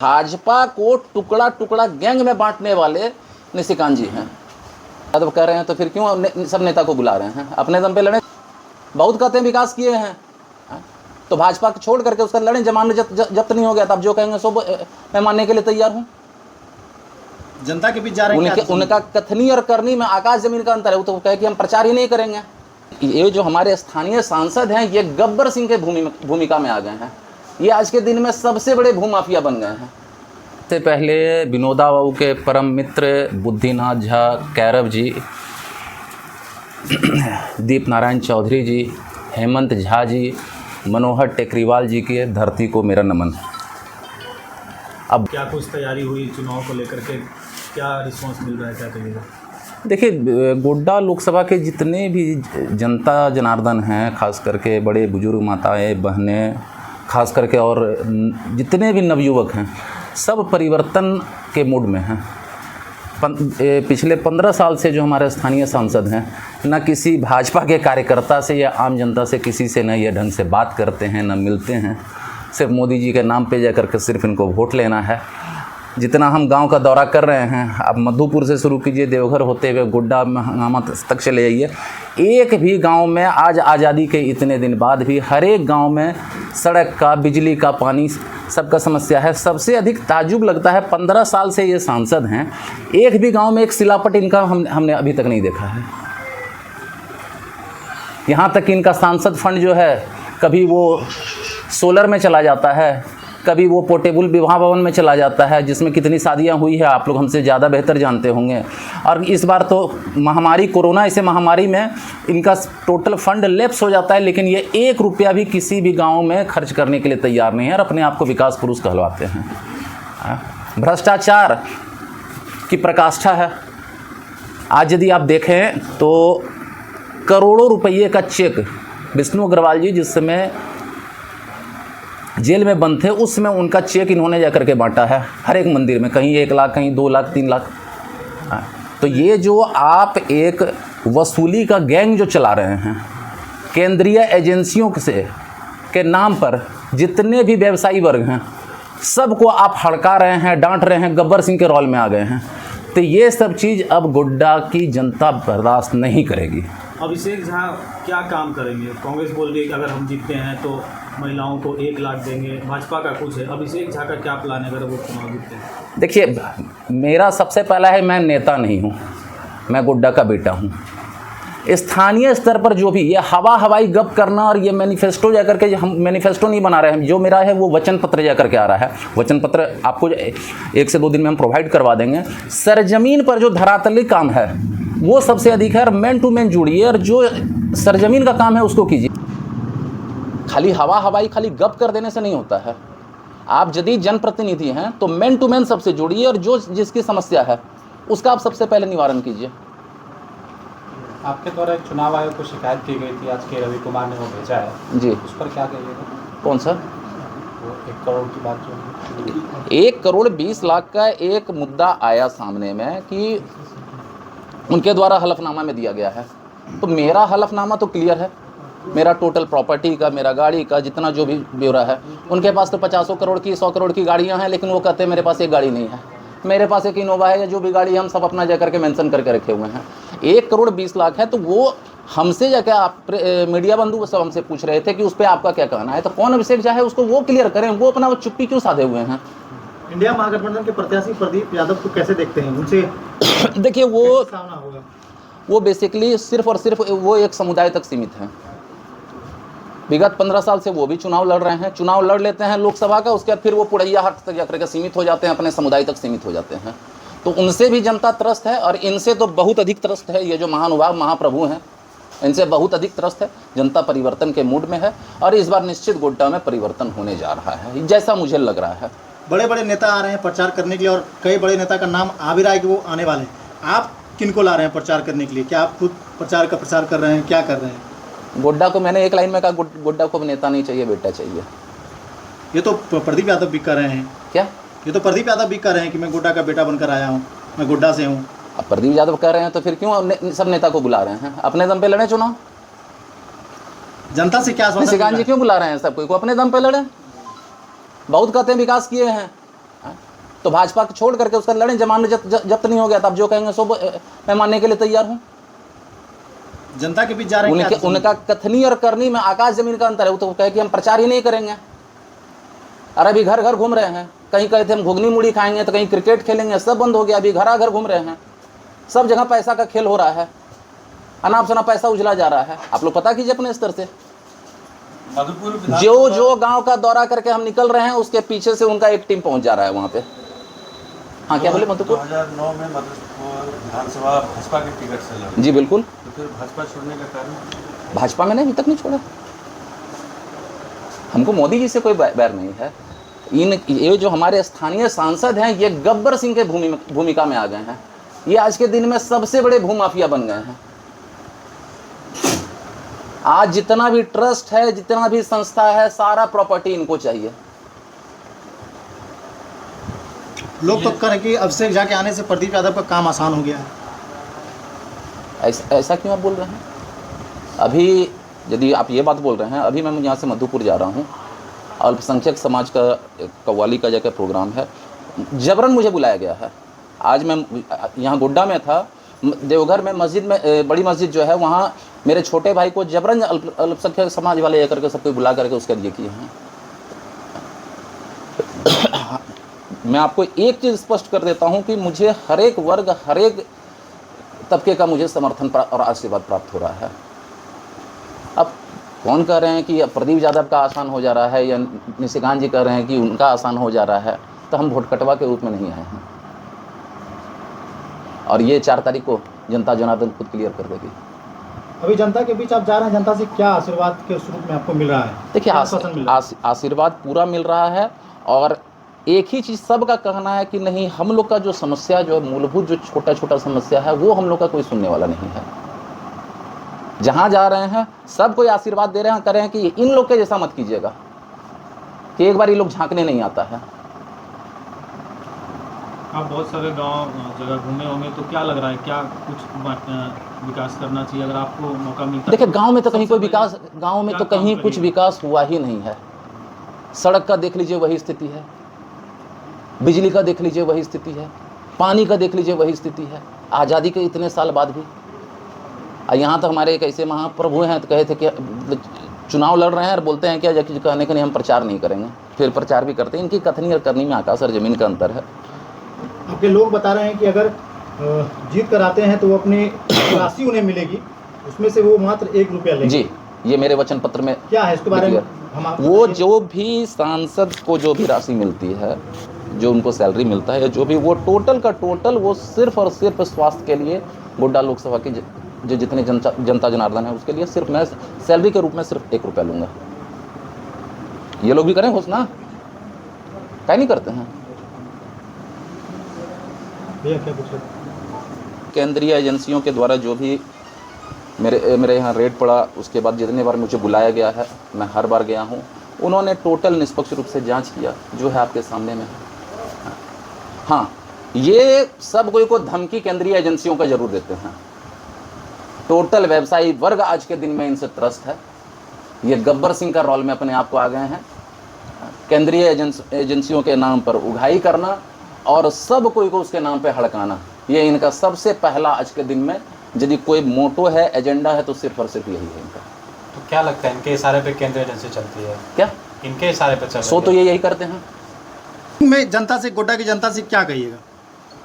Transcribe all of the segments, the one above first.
भाजपा को टुकड़ा टुकड़ा गैंग में बांटने वाले निशिकांत जी हैं। यादव कह रहे हैं तो फिर क्यों सब नेता को बुला रहे हैं? अपने दम पे लड़े। बहुत कहते हैं विकास किए हैं, तो भाजपा को छोड़ करके उसका लड़ें। जमानत जब्त नहीं हो गया, तब जो कहेंगे सो मैं मानने के लिए तैयार हूँ। जनता के बीच जा रहे हैं। उनका कथनी और करनी में आकाश जमीन का अंतर है। वो तो कहे कि हम प्रचार ही नहीं करेंगे। ये जो हमारे स्थानीय सांसद हैं, ये गब्बर सिंह के भूमिका में आ गए हैं। ये आज के दिन में सबसे बड़े भूमाफिया बन गए हैं। इससे पहले विनोदा बाबू के परम मित्र बुद्धिनाथ झा कैरव जी, दीप नारायण चौधरी जी, हेमंत झा जी, मनोहर टेकरीवाल जी की धरती को मेरा नमन। अब क्या कुछ तैयारी हुई चुनाव को लेकर के? क्या रिस्पांस मिल रहा है, क्या कहिएगा? देखिए, गोड्डा लोकसभा के जितने भी जनता जनार्दन हैं, खास करके बड़े बुजुर्ग माताएं बहनें खास करके, और जितने भी नवयुवक हैं, सब परिवर्तन के मूड में हैं। पिछले 15 साल से जो हमारे स्थानीय सांसद हैं, न किसी भाजपा के कार्यकर्ता से या आम जनता से किसी से न ये ढंग से बात करते हैं, न मिलते हैं। सिर्फ मोदी जी के नाम पे जा करके सिर्फ इनको वोट लेना है। जितना हम गांव का दौरा कर रहे हैं, अब मधुपुर से शुरू कीजिए, देवघर होते हुए गुड्डा हंगामा तक चले जाइए, एक भी गांव में आज आज़ादी के इतने दिन बाद भी हर एक गांव में सड़क का, बिजली का, पानी सबका समस्या है। सबसे अधिक ताज्जुब लगता है, 15 साल से ये सांसद हैं, एक भी गांव में एक सिलापट इनका हमने अभी तक नहीं देखा है। यहाँ तक इनका सांसद फंड जो है, कभी वो सोलर में चला जाता है, कभी वो पोर्टेबल विवाह भवन में चला जाता है, जिसमें कितनी शादियां हुई है आप लोग हमसे ज़्यादा बेहतर जानते होंगे। और इस बार तो महामारी, कोरोना ऐसे महामारी में इनका टोटल फंड लैप्स हो जाता है, लेकिन ये 1 रुपया भी किसी भी गांव में खर्च करने के लिए तैयार नहीं है और अपने आप को विकास पुरुष कहलवाते हैं। भ्रष्टाचार की प्रकाष्ठा है। आज यदि आप देखें तो करोड़ों रुपये का चेक विष्णु अग्रवाल जी जिस समय जेल में बंद थे, उसमें उनका चेक इन्होंने जा करके बांटा है हर एक मंदिर में, कहीं 1 लाख, कहीं 2 लाख, 3 लाख। तो ये जो आप एक वसूली का गैंग जो चला रहे हैं, केंद्रीय एजेंसियों से के नाम पर जितने भी व्यवसायी वर्ग हैं, सबको आप हड़का रहे हैं, डांट रहे हैं, गब्बर सिंह के रोल में आ गए हैं। तो ये सब चीज़ अब गोड्डा की जनता बर्दाश्त नहीं करेगी। अभिषेक झा क्या काम करेंगे? कांग्रेस बोल रही है कि अगर हम जीतते हैं तो महिलाओं को 1 लाख देंगे, भाजपा का कुछ है। अभिषेक झा का क्या प्लान है अगर वो चुनाव जीतते हैं? देखिए, मेरा सबसे पहला है, मैं नेता नहीं हूँ, मैं गोड्डा का बेटा हूँ। स्थानीय स्तर पर जो भी ये हवाई गप करना और ये मैनिफेस्टो जा करके, हम मैनिफेस्टो नहीं बना रहे हैं, जो मेरा है वो वचन पत्र जा करके आ रहा है। वचन पत्र आपको 1 से 2 दिन में हम प्रोवाइड करवा देंगे। सरजमीन पर जो धरातली काम है वो सबसे अधिक है, और मैन टू मैन जुड़िए और जो सरजमीन का काम है उसको कीजिए। खाली हवाई खाली गप कर देने से नहीं होता है। आप यदि जनप्रतिनिधि हैं तो मैन टू मैन सबसे जुड़िए और जो जिसकी समस्या है उसका आप सबसे पहले निवारण कीजिए। आपके द्वारा एक चुनाव आयोग को शिकायत की गई थी, आज के रवि कुमार ने वो भेजा है जी, उस पर क्या कहिएगा? कौन सा? वो 1 करोड़ की बात जो 1 करोड़ 20 लाख का एक मुद्दा आया सामने में कि उनके द्वारा हलफनामा में दिया गया है। तो मेरा हलफनामा तो क्लियर है, मेरा टोटल प्रॉपर्टी का, मेरा गाड़ी का जितना जो भी ब्यौरा है। उनके पास तो 50 करोड़ की, 100 करोड़ की गाड़ियां हैं, लेकिन वो कहते हैं मेरे पास एक गाड़ी नहीं है। मेरे पास एक इनोवा है, या जो भी गाड़ी हम सब अपना जा करके मेंशन करके रखे हुए हैं। 1 करोड़ 20 लाख है, तो वो हमसे जाके आप मीडिया बंधु सब हमसे पूछ रहे थे कि उस पर आपका क्या कहना है। तो कौन अभिषेक झा है उसको वो क्लियर करें, वो अपना चुप्पी क्यों साधे हुए हैं। इंडिया महागठबंधन के प्रत्याशी प्रदीप यादव को कैसे देखते हैं? उनसे देखिए, वो बेसिकली सिर्फ और सिर्फ वो एक समुदाय तक सीमित है। विगत 15 साल से वो भी चुनाव लड़ रहे हैं, चुनाव लड़ लेते हैं लोकसभा का, उसके बाद फिर वो पुड़ैया हाट तक जाकर के सीमित हो जाते हैं, अपने समुदाय तक सीमित हो जाते हैं। तो उनसे भी जनता त्रस्त है, और इनसे तो बहुत अधिक त्रस्त है। ये जो महानुभाव महाप्रभु हैं, इनसे बहुत अधिक त्रस्त है। जनता परिवर्तन के मूड में है, और इस बार निश्चित गोड्डा में परिवर्तन होने जा रहा है, जैसा मुझे लग रहा है। बड़े बड़े नेता आ रहे हैं प्रचार करने के लिए, और कई बड़े नेता का नाम आ भी रहा है कि वो आने वाले हैं। आप किनको ला रहे हैं प्रचार करने के लिए? क्या आप खुद प्रचार कर रहे हैं? क्या कर रहे हैं? गोड्डा को मैंने एक लाइन में कहा, गोड्डा को नेता नहीं चाहिए, बेटा चाहिए। ये तो प्रदीप यादव भी कर रहे हैं। क्या? ये तो प्रदीप यादव भी कर रहे हैं कि मैं गोड्डा का बेटा बनकर आया हूँ, मैं गोड्डा से हूँ। अब प्रदीप यादव कह रहे हैं तो फिर क्यों सब नेता को बुला रहे हैं? अपने दम पे लड़े चुनाव। जनता से क्या निशिकांत जी क्यों बुला रहे हैं सबको? अपने दम पे लड़े। बहुत कहते हैं विकास किए हैं, तो भाजपा को छोड़ करके उसका लड़ें, जमानत जब्त नहीं हो गया, तब जो कहेंगे सो मैं मानने के लिए तैयार हूँ। जनता के बीच जा रहे हैं उनका कथनी और करनी में आकाश जमीन का अंतर है। वो तो कहे कि हम प्रचार ही नहीं करेंगे, अरे अभी घर घर घूम रहे हैं, कहीं कहे थे हम घुगनी मुड़ी खाएंगे, तो कहीं क्रिकेट खेलेंगे, सब बंद हो गया, अभी घर घर घूम रहे हैं। सब जगह पैसा का खेल हो रहा है, अनाप शनाप पैसा उजला जा रहा है। आप लोग पता कीजिए अपने स्तर से। जो गांव का दौरा करके हम निकल रहे हैं, उसके पीछे से उनका एक टीम पहुंच जा रहा है वहां पे। हाँ क्या बोले मधुपुर? 2009 में मधुपुर विधानसभा भाजपा के टिकट से लड़ा। जी बिल्कुल। तो फिर भाजपा छोड़ने का कारण? भाजपा मैंने अभी तक नहीं छोड़ा। हमको मोदी जी से कोई बैर नहीं है। ये जो हमारे स्थानीय सांसद हैं, ये गब्बर सिंह के भूमिका में आ गए हैं। ये आज के दिन में सबसे बड़े भूमाफिया बन गए हैं। आज जितना भी ट्रस्ट है, जितना भी संस्था है, सारा प्रॉपर्टी इनको चाहिए। लोग तो कह रहे कि अभिषेक झा के आने से प्रदीप यादव का काम आसान हो गया है। ऐसा क्यों आप बोल रहे हैं? अभी यदि आप ये बात बोल रहे हैं, अभी मैं यहाँ से मधुपुर जा रहा हूँ, अल्पसंख्यक समाज का कव्वाली का जगह प्रोग्राम है, जबरन मुझे बुलाया गया है। आज मैं यहाँ गोड्डा में था, देवघर में मस्जिद में, बड़ी मस्जिद जो है वहाँ मेरे छोटे भाई को जबरन अल्पसंख्यक समाज वाले करके सबको बुला करके उसका ये किए हैं। मैं आपको एक चीज़ स्पष्ट कर देता हूँ कि मुझे हर एक वर्ग, हर एक तबके का मुझे समर्थन और आशीर्वाद प्राप्त हो रहा है। अब कौन कह रहे हैं कि प्रदीप यादव का आसान हो जा रहा है, या निशिकांत जी कह रहे हैं कि उनका आसान हो जा रहा है, तो हम वोट कटवा के रूप में नहीं आए हैं। और ये 4 तारीख को जनता जनार्दन खुद क्लियर कर देगी। अभी जनता के बीच आप जा रहे हैं, जनता से क्या आशीर्वाद के स्वरूप में आपको मिल रहा है? देखिए, आशीर्वाद पूरा मिल रहा है। और एक ही चीज़ सबका कहना है कि नहीं, हम लोग का जो समस्या, जो मूलभूत जो छोटा छोटा समस्या है, वो हम लोग का कोई सुनने वाला नहीं है। जहाँ जा रहे हैं सब कोई आशीर्वाद दे रहे हैं, कर रहे हैं कि इन लोग के जैसा मत कीजिएगा, कि एक बार ये लोग झांकने नहीं आता है। आप बहुत सारे गांव जगह घूमे होंगे, तो क्या लग रहा है, क्या कुछ विकास करना चाहिए अगर आपको मौका मिलता? देखिए, गांव में तो कहीं कोई विकास, गांव में तो कहीं कुछ विकास हुआ ही नहीं है। सड़क का देख लीजिए वही स्थिति है, बिजली का देख लीजिए वही स्थिति है, पानी का देख लीजिए वही स्थिति है, आज़ादी के इतने साल बाद भी। यहाँ तो हमारे एक ऐसे महाप्रभु हैं, तो कहे थे कि चुनाव लड़ रहे हैं और बोलते हैं क्या, जबकि कहने के नहीं हम प्रचार नहीं करेंगे, फिर प्रचार भी करते हैं। इनकी कथनी और करनी में आकाश और ज़मीन का अंतर है। आपके लोग बता रहे हैं कि अगर जीत कर आते हैं तो वो अपनी राशि उन्हें मिलेगी, उसमें से वो मात्र 1 रुपया लेंगे। जी, ये मेरे वचन पत्र में क्या है इसके बारे में वो जो भी सांसद को जो भी राशि मिलती है, जो उनको सैलरी मिलता है, जो भी, वो टोटल का टोटल वो सिर्फ और सिर्फ स्वास्थ्य के लिए, गोड्डा लोकसभा के जो जितने जनता जनार्दन है उसके लिए सिर्फ मैं सैलरी के रूप में सिर्फ 1 रुपया लूँगा। ये लोग भी करें घोषणा, क्या नहीं करते हैं? क्या कुछ केंद्रीय एजेंसियों के द्वारा जो भी मेरे यहाँ रेड पड़ा, उसके बाद जितने बार मुझे बुलाया गया है, मैं हर बार गया हूँ, उन्होंने टोटल निष्पक्ष रूप से जांच किया, जो है आपके सामने में। हाँ, ये सब कोई को धमकी केंद्रीय एजेंसियों का जरूर देते हैं। टोटल व्यवसायी वर्ग आज के दिन में इनसे त्रस्त है। ये गब्बर सिंह का रोल में अपने आप को आ गए हैं। केंद्रीय एजेंसियों के नाम पर उगाही करना और सब कोई को उसके नाम पे हड़काना, ये इनका सबसे पहला आज के दिन में यदि कोई मोटो है, एजेंडा है, तो सिर्फ और सिर्फ यही है इनका। तो क्या लगता है इनके इशारे पे केंद्रीय एजेंसी चलती है? क्या इनके इशारे पे चल सो तो ये यही करते हैं। में जनता से, गोड्डा की जनता से क्या कहिएगा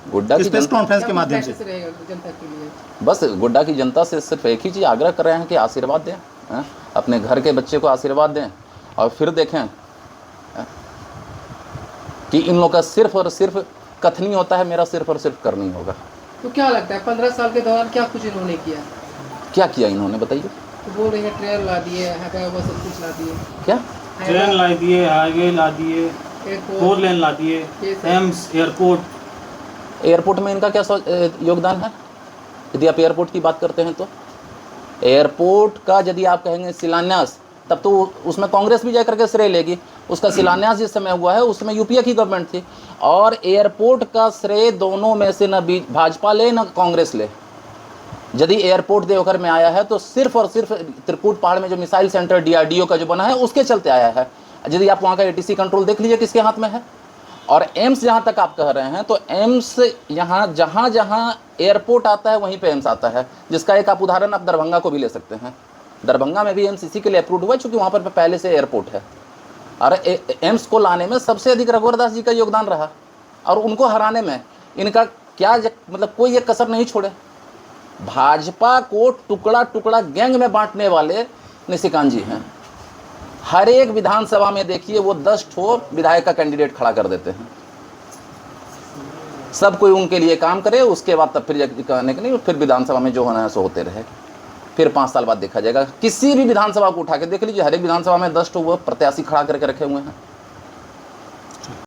गोड्डा की प्रेस कॉन्फ्रेंस के माध्यम से? जनता के लिए बस गोड्डा की जनता से सिर्फ एक ही चीज़ आग्रह कर रहे हैं कि आशीर्वाद दें, अपने घर के बच्चे को आशीर्वाद दें, और फिर देखें कि इन लोगों का सिर्फ और सिर्फ कथनी होता है, मेरा सिर्फ और सिर्फ करनी होगा। तो क्या लगता है 15 साल के दौरान क्या कुछ इन्होंने किया? क्या किया इन्होंने बताइए? तो बोल रहे हैं ट्रेन ला दिए, वो सब कुछ ला दिए, क्या ट्रेन ला दिए, हाईवे ला दिए, 4 लेन ला दिए, एम्स, एयरपोर्ट में इनका क्या योगदान है? यदि आप एयरपोर्ट की बात करते हैं तो एयरपोर्ट का यदि आप कहेंगे शिलान्यास, तब तो उसमें कांग्रेस भी जाकर के श्रेय लेगी। उसका शिलान्यास जिस समय हुआ है उसमें यूपीए की गवर्नमेंट थी, और एयरपोर्ट का श्रेय दोनों में से न भाजपा ले न कांग्रेस ले। यदि एयरपोर्ट देवघर में आया है तो सिर्फ और सिर्फ त्रिकुट पहाड़ में जो मिसाइल सेंटर DRDO का जो बना है उसके चलते आया है। यदि आप वहाँ का ATC कंट्रोल देख लीजिए किसके हाथ में है, और एम्स जहाँ तक आप कह रहे हैं तो एम्स यहाँ जहाँ जहाँ एयरपोर्ट आता है वहीं पे एम्स आता है, जिसका एक आप उदाहरण आप दरभंगा को भी ले सकते हैं। दरभंगा में भी एम्स इसी के लिए अप्रूव हुआ क्योंकि वहाँ पर पहले से एयरपोर्ट है। और एम्स को लाने में सबसे अधिक रघुवर दास जी का योगदान रहा, और उनको हराने में इनका क्या मतलब कोई एक कसर नहीं छोड़े। भाजपा को टुकड़ा टुकड़ा गैंग में बांटने वाले निशिकांत जी हैं। हर एक विधानसभा में देखिए वो 10 ठो विधायक का कैंडिडेट खड़ा कर देते हैं, सब कोई उनके लिए काम करे, उसके बाद तब फिर कहने के नहीं, फिर विधानसभा में जो होना है सो होते रहे, फिर 5 साल बाद देखा जाएगा। किसी भी विधानसभा को उठा के देख लीजिए, हर एक विधानसभा में 10 ठो वो प्रत्याशी खड़ा करके रखे हुए हैं।